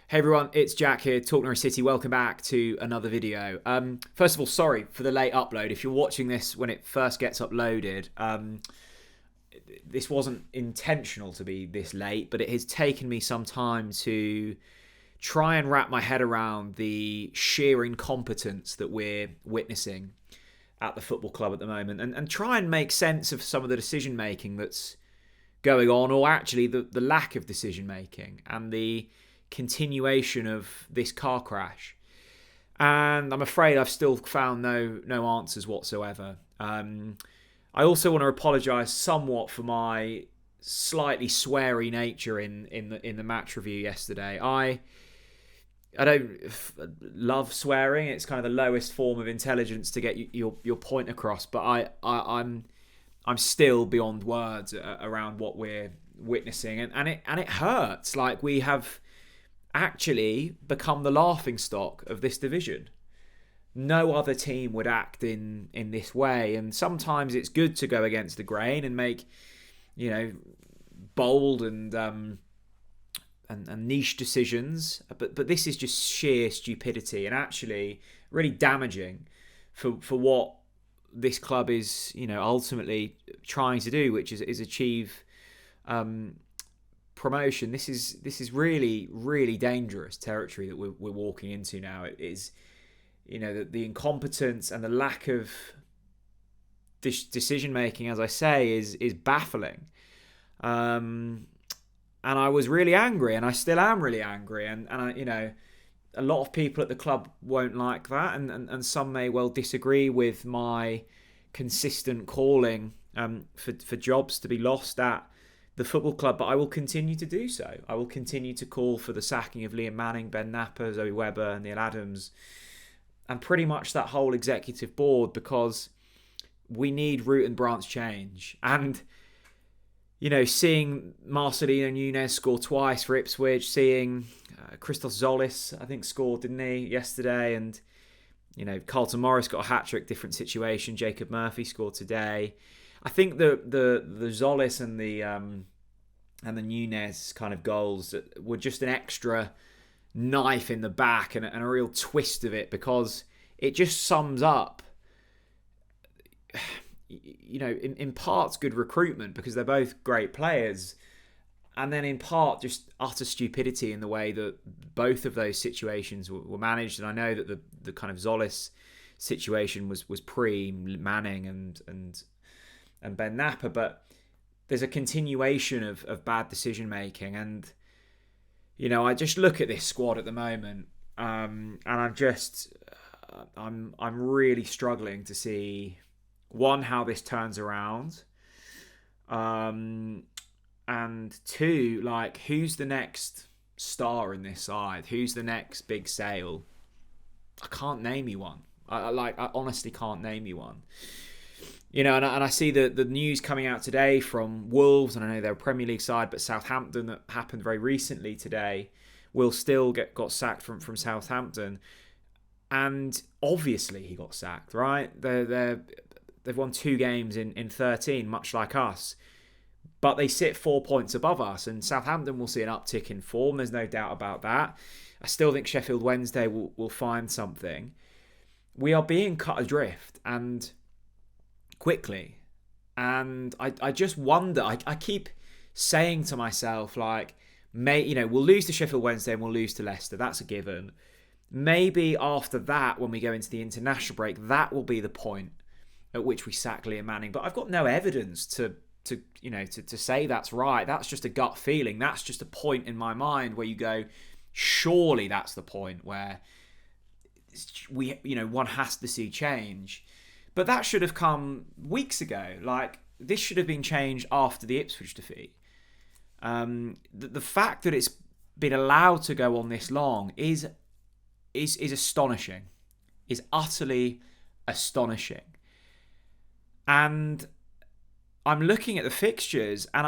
Hey everyone, it's Jack here, TalkNorwichCity. Welcome back to another video. First of all, sorry for the late upload. If you're watching this when it first gets uploaded, this wasn't intentional to be this late, but it has taken me some time to try and wrap my head around the sheer incompetence that we're witnessing at the football club at the moment, and try and make sense of some of the decision making that's going on, or actually the lack of decision making and the continuation of this car crash. And I'm afraid I've still found no answers whatsoever. I also want to apologise somewhat for my slightly sweary nature in the match review yesterday. I don't love swearing. It's kind of the lowest form of intelligence to get your point across. But I'm still beyond words around what we're witnessing, and it hurts. Like, we have actually become the laughingstock of this division. No other team would act in this way, and sometimes it's good to go against the grain and make, bold and niche decisions. But this is just sheer stupidity, and actually really damaging for what this club is, ultimately trying to do, which is achieve promotion. This is really, really dangerous territory that we're walking into now. It is, the incompetence and the lack of decision making, as I say, is baffling. And I was really angry, and I still am really angry, and I, a lot of people at the club won't like that, and some may well disagree with my consistent calling for jobs to be lost at the football club, but I will continue to do so. I will continue to call for the sacking of Liam Manning, Ben Napper, Zoe Webber, and Neil Adams, and pretty much that whole executive board, because we need root and branch change. And, seeing Marcelino Nunes score twice for Ipswich, seeing Christos Zolis, I think, scored, didn't he, yesterday, and Carlton Morris got a hat-trick, different situation. Jacob Murphy scored today. I think the Zolis and the Nunes kind of goals were just an extra knife in the back and a real twist of it, because it just sums up, in parts good recruitment, because they're both great players, and then in part just utter stupidity in the way that both of those situations were managed. And I know that the kind of Zolis situation was pre-Manning and Ben Napper, but there's a continuation of bad decision making. And I just look at this squad at the moment, and I'm really struggling to see, one, how this turns around, and two, like, who's the next star in this side? Who's the next big sale? I can't name you one. I honestly can't name you one. And I see the news coming out today from Wolves, and I know they're a Premier League side, but Southampton, that happened very recently today. Will Still got sacked from Southampton, and obviously he got sacked, right? They've won 2 games in 13, much like us, but they sit 4 points above us, and Southampton will see an uptick in form. There's no doubt about that. I still think Sheffield Wednesday will find something. We are being cut adrift, and quickly. And I just wonder, I keep saying to myself, like, we'll lose to Sheffield Wednesday and we'll lose to Leicester. That's a given. Maybe after that, when we go into the international break, that will be the point at which we sack Liam Manning. But I've got no evidence to say that's right. That's just a gut feeling. That's just a point in my mind where you go, surely that's the point where one has to see change. But that should have come weeks ago. Like, this should have been changed after the Ipswich defeat. The fact that it's been allowed to go on this long is astonishing. Is utterly astonishing. And I'm looking at the fixtures, and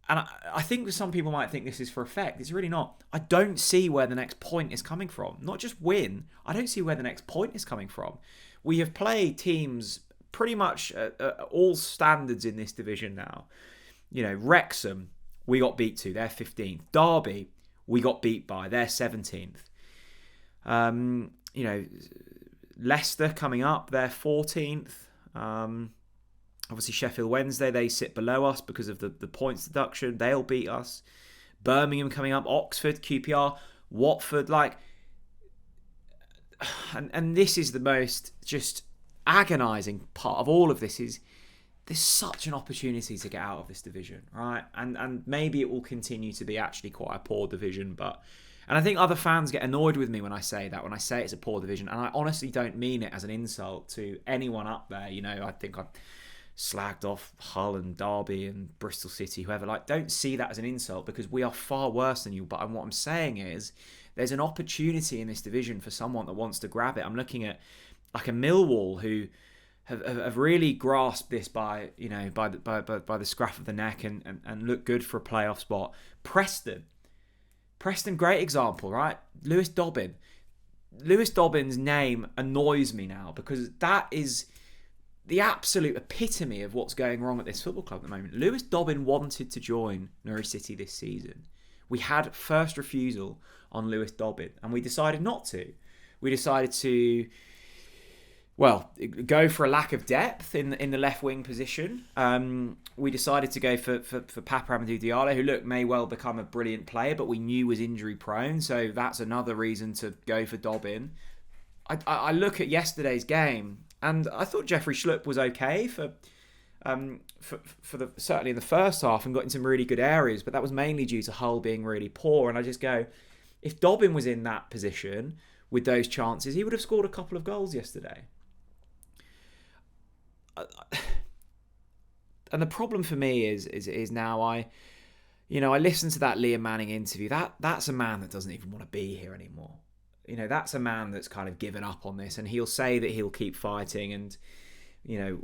I think some people might think this is for effect. It's really not. I don't see where the next point is coming from. Not just win. I don't see where the next point is coming from. We have played teams pretty much at all standards in this division now. Wrexham, we got beat to. They're 15th. Derby, we got beat by. They're 17th. You know, Leicester coming up, they're 14th. Obviously, Sheffield Wednesday, they sit below us because of the points deduction. They'll beat us. Birmingham coming up, Oxford, QPR, Watford, like... And this is the most just agonising part of all of this is there's such an opportunity to get out of this division, right? And maybe it will continue to be actually quite a poor division, but... And I think other fans get annoyed with me when I say that, when I say it's a poor division, and I honestly don't mean it as an insult to anyone up there. You know, I think I've slagged off Hull and Derby and Bristol City, whoever. Like, don't see that as an insult because we are far worse than you. But what I'm saying is there's an opportunity in this division for someone that wants to grab it. I'm looking at like a Millwall who have really grasped this by the scruff of the neck and look good for a playoff spot. Preston, great example, right? Lewis Dobbin. Lewis Dobbin's name annoys me now because that is the absolute epitome of what's going wrong at this football club at the moment. Lewis Dobbin wanted to join Norwich City this season. We had first refusal on Lewis Dobbin, and we decided not to. We decided to, well, go for a lack of depth in the left wing position. We decided to go for Papa Amadou Diallo, who may well become a brilliant player, but we knew was injury prone. So that's another reason to go for Dobbin. I look at yesterday's game, and I thought Jeffrey Schlupp was okay for the certainly in the first half and got in some really good areas, but that was mainly due to Hull being really poor. And I just go, if Dobbin was in that position with those chances, he would have scored a couple of goals yesterday. And the problem for me is now I listened to that Liam Manning interview. That's a man that doesn't even want to be here anymore. You know, that's a man that's kind of given up on this, and he'll say that he'll keep fighting. And you know,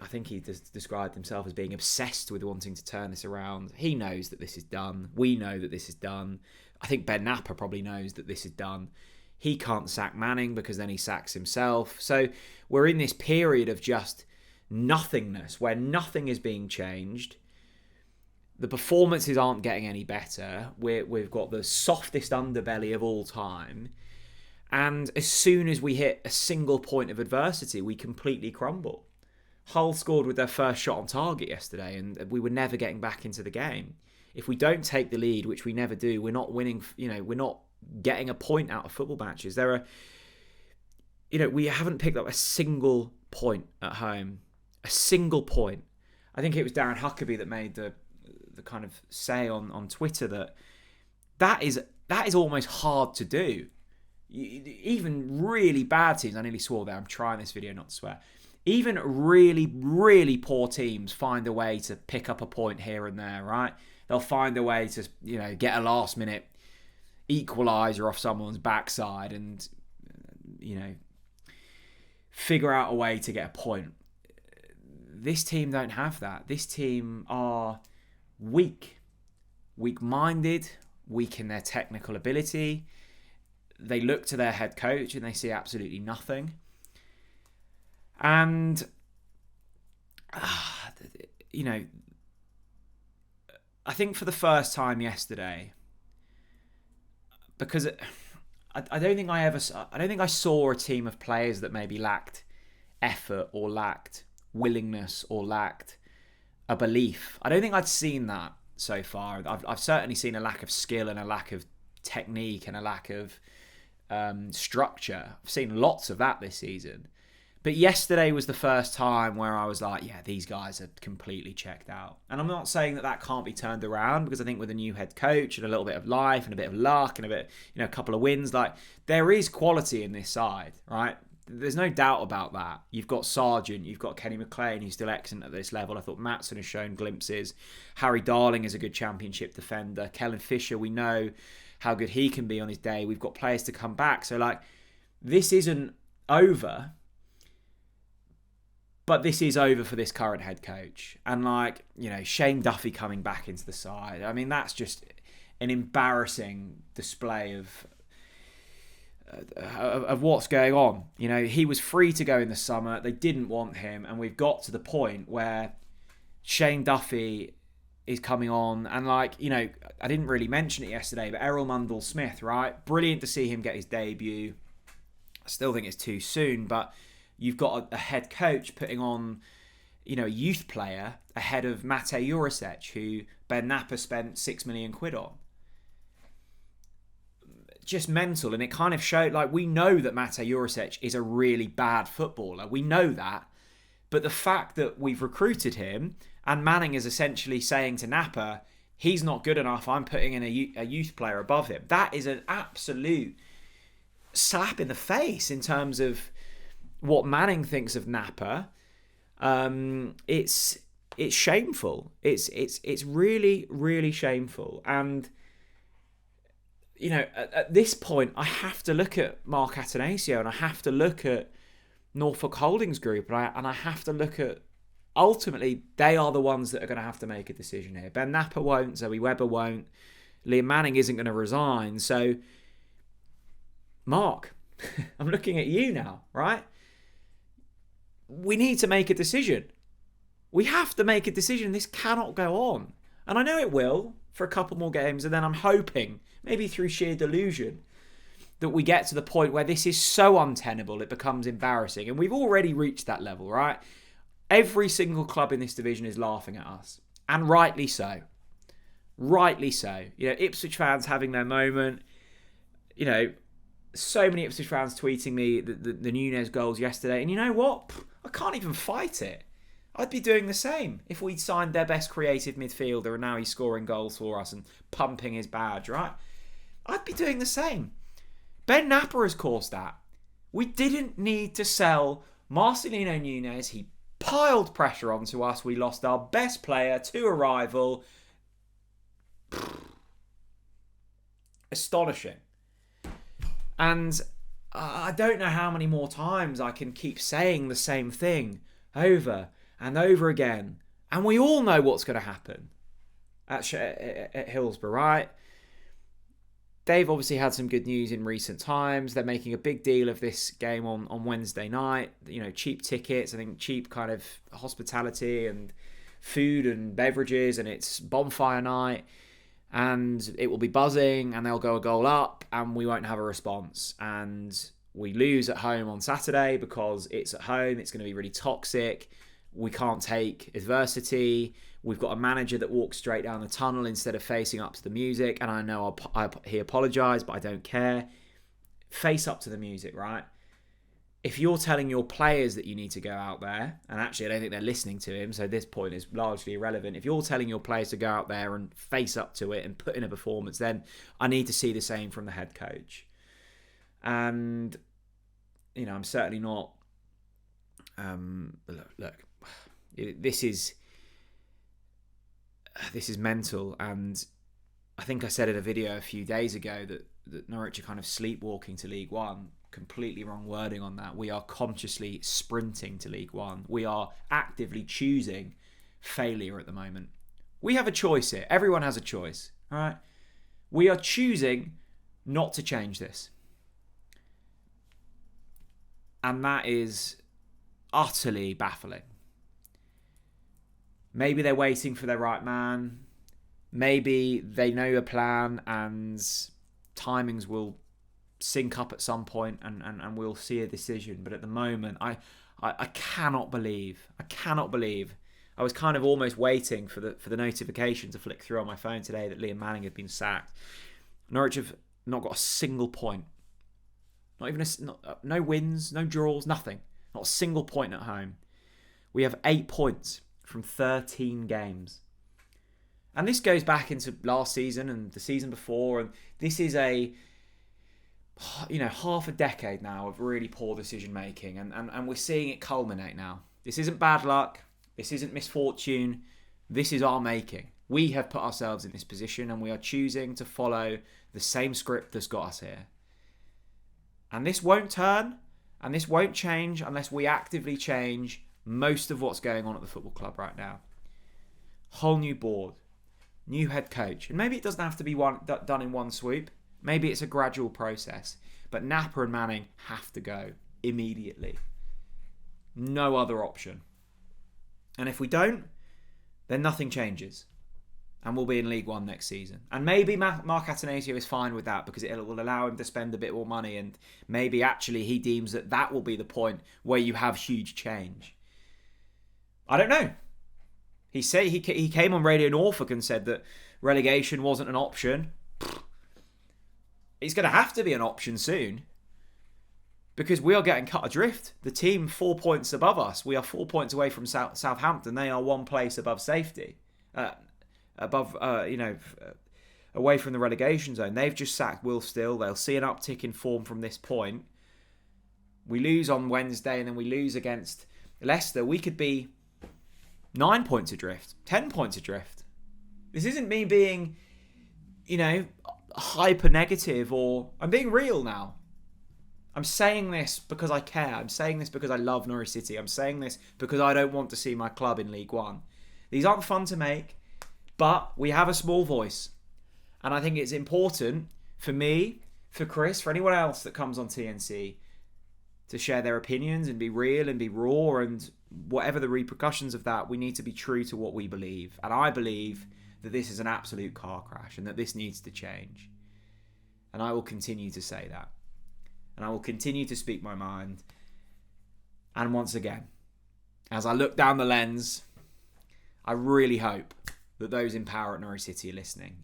I think he described himself as being obsessed with wanting to turn this around. He knows that this is done. We know that this is done. I think Ben Napper probably knows that this is done. He can't sack Manning because then he sacks himself. So we're in this period of just nothingness where nothing is being changed. The performances aren't getting any better. We've got the softest underbelly of all time. And as soon as we hit a single point of adversity, we completely crumble. Hull scored with their first shot on target yesterday, and we were never getting back into the game. If we don't take the lead, which we never do, we're not winning. You know, we're not getting a point out of football matches. We haven't picked up a single point at home. A single point. I think it was Darren Huckabee that made the kind of say on Twitter that is almost hard to do. Even really bad teams, I nearly swore there, I'm trying this video not to swear. Even really, really poor teams find a way to pick up a point here and there, right? They'll find a way to, get a last minute equaliser off someone's backside and, figure out a way to get a point. This team don't have that. This team are weak-minded, weak in their technical ability. They look to their head coach and they see absolutely nothing. And, I think for the first time yesterday, because I don't think I saw a team of players that maybe lacked effort or lacked willingness or lacked a belief. I don't think I'd seen that so far. I've certainly seen a lack of skill and a lack of technique and a lack of structure. I've seen lots of that this season. But yesterday was the first time where I was like, yeah, these guys are completely checked out. And I'm not saying that can't be turned around, because I think with a new head coach and a little bit of life and a bit of luck and a couple of wins, like, there is quality in this side, right? There's no doubt about that. You've got Sargent, you've got Kenny McLean, who's still excellent at this level. I thought Maatson has shown glimpses. Harry Darling is a good championship defender. Kellen Fisher, we know how good he can be on his day. We've got players to come back. So, like, this isn't over, but this is over for this current head coach. And, like, Shane Duffy coming back into the side. I mean, that's just an embarrassing display of what's going on. He was free to go in the summer. They didn't want him. And we've got to the point where Shane Duffy is coming on, and like, you know, I didn't really mention it yesterday, but Errol Mundell-Smith, right? Brilliant to see him get his debut. I still think it's too soon, but you've got a head coach putting on, you know, a youth player ahead of Mate Jurisic, who Ben Napper spent £6 million on. Just mental, and it kind of showed, like, we know that Mate Jurisic is a really bad footballer. We know that. But the fact that we've recruited him, and Manning is essentially saying to Napper, he's not good enough, I'm putting in a youth player above him. That is an absolute slap in the face in terms of what Manning thinks of Napper. It's shameful. It's really, really shameful. And, you know, at this point, I have to look at Mark Atanasio, and I have to look at Norfolk Holdings Group, and I have to look at, ultimately, they are the ones that are going to have to make a decision here. Ben Napper won't, Zoe Webber won't, Liam Manning isn't going to resign. So, Mark, I'm looking at you now, right? We need to make a decision. We have to make a decision. This cannot go on. And I know it will for a couple more games, and then I'm hoping, maybe through sheer delusion, that we get to the point where this is so untenable it becomes embarrassing. And we've already reached that level, right? Every single club in this division is laughing at us. And rightly so. Rightly so. You know, Ipswich fans having their moment. You know, so many Ipswich fans tweeting me the Nunez goals yesterday. And you know what? I can't even fight it. I'd be doing the same if we'd signed their best creative midfielder and now he's scoring goals for us and pumping his badge, right? I'd be doing the same. Ben Napper has caused that. We didn't need to sell Marcelino Nunez. He piled pressure onto us. We lost our best player to a rival. Astonishing. And I don't know how many more times I can keep saying the same thing over and over again. And we all know what's going to happen at Hillsborough, right? They've obviously had some good news in recent times. They're making a big deal of this game on Wednesday night. You know, cheap tickets, I think cheap kind of hospitality and food and beverages, and it's bonfire night. And it will be buzzing, and they'll go a goal up, and we won't have a response. And we lose at home on Saturday because it's at home. It's going to be really toxic. We can't take adversity. We've got a manager that walks straight down the tunnel instead of facing up to the music. And I know he apologised, but I don't care. Face up to the music, right? If you're telling your players that you need to go out there, and actually I don't think they're listening to him, so this point is largely irrelevant. If you're telling your players to go out there and face up to it and put in a performance, then I need to see the same from the head coach. And, you know, I'm certainly not... Look, this is mental, and I think I said in a video a few days ago that Norwich are kind of sleepwalking to League One. Completely wrong wording on that. We are consciously sprinting to League One. We are actively choosing failure at the moment. We have a choice here. Everyone has a choice, all right? We are choosing not to change this. And that is utterly baffling. Maybe they're waiting for their right man. Maybe they know a plan and timings will sync up at some point and we'll see a decision. But at the moment, I cannot believe. I was kind of almost waiting for the notification to flick through on my phone today that Liam Manning had been sacked. Norwich have not got a single point. Not even no wins, no draws, nothing. Not a single point at home. We have 8 points from 13 games. And this goes back into last season and the season before. And this is half a decade now of really poor decision making. And we're seeing it culminate now. This isn't bad luck. This isn't misfortune. This is our making. We have put ourselves in this position and we are choosing to follow the same script that's got us here. And this won't turn and this won't change unless we actively change most of what's going on at the football club right now. Whole new board, new head coach. And maybe it doesn't have to be done in one swoop. Maybe it's a gradual process. But Napper and Manning have to go immediately. No other option. And if we don't, then nothing changes. and we'll be in League One next season. And maybe Mark Atanasio is fine with that because it will allow him to spend a bit more money, and maybe actually he deems that will be the point where you have huge change. I don't know. He came on Radio Norfolk and said that relegation wasn't an option. It's going to have to be an option soon because we are getting cut adrift. The team 4 points above us. We are 4 points away from Southampton. They are one place above safety. Away from the relegation zone. They've just sacked Will Still. They'll see an uptick in form from this point. We lose on Wednesday and then we lose against Leicester. We could be 9 points adrift, 10 points adrift. This isn't me being, hyper negative, or I'm being real now. I'm saying this because I care. I'm saying this because I love Norwich City. I'm saying this because I don't want to see my club in League One. These aren't fun to make, but we have a small voice. And I think it's important for me, for Chris, for anyone else that comes on TNC to share their opinions and be real and be raw, and whatever the repercussions of that, we need to be true to what we believe. And I believe that this is an absolute car crash and that this needs to change. And I will continue to say that. And I will continue to speak my mind. And once again, as I look down the lens, I really hope that those in power at Norwich City are listening.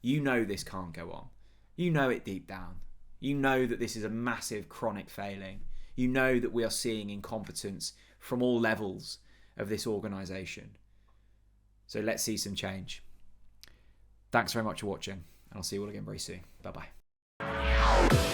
You know this can't go on. You know it deep down. You know that this is a massive chronic failing. You know that we are seeing incompetence from all levels of this organisation. So let's see some change. Thanks very much for watching, and I'll see you all again very soon. Bye-bye.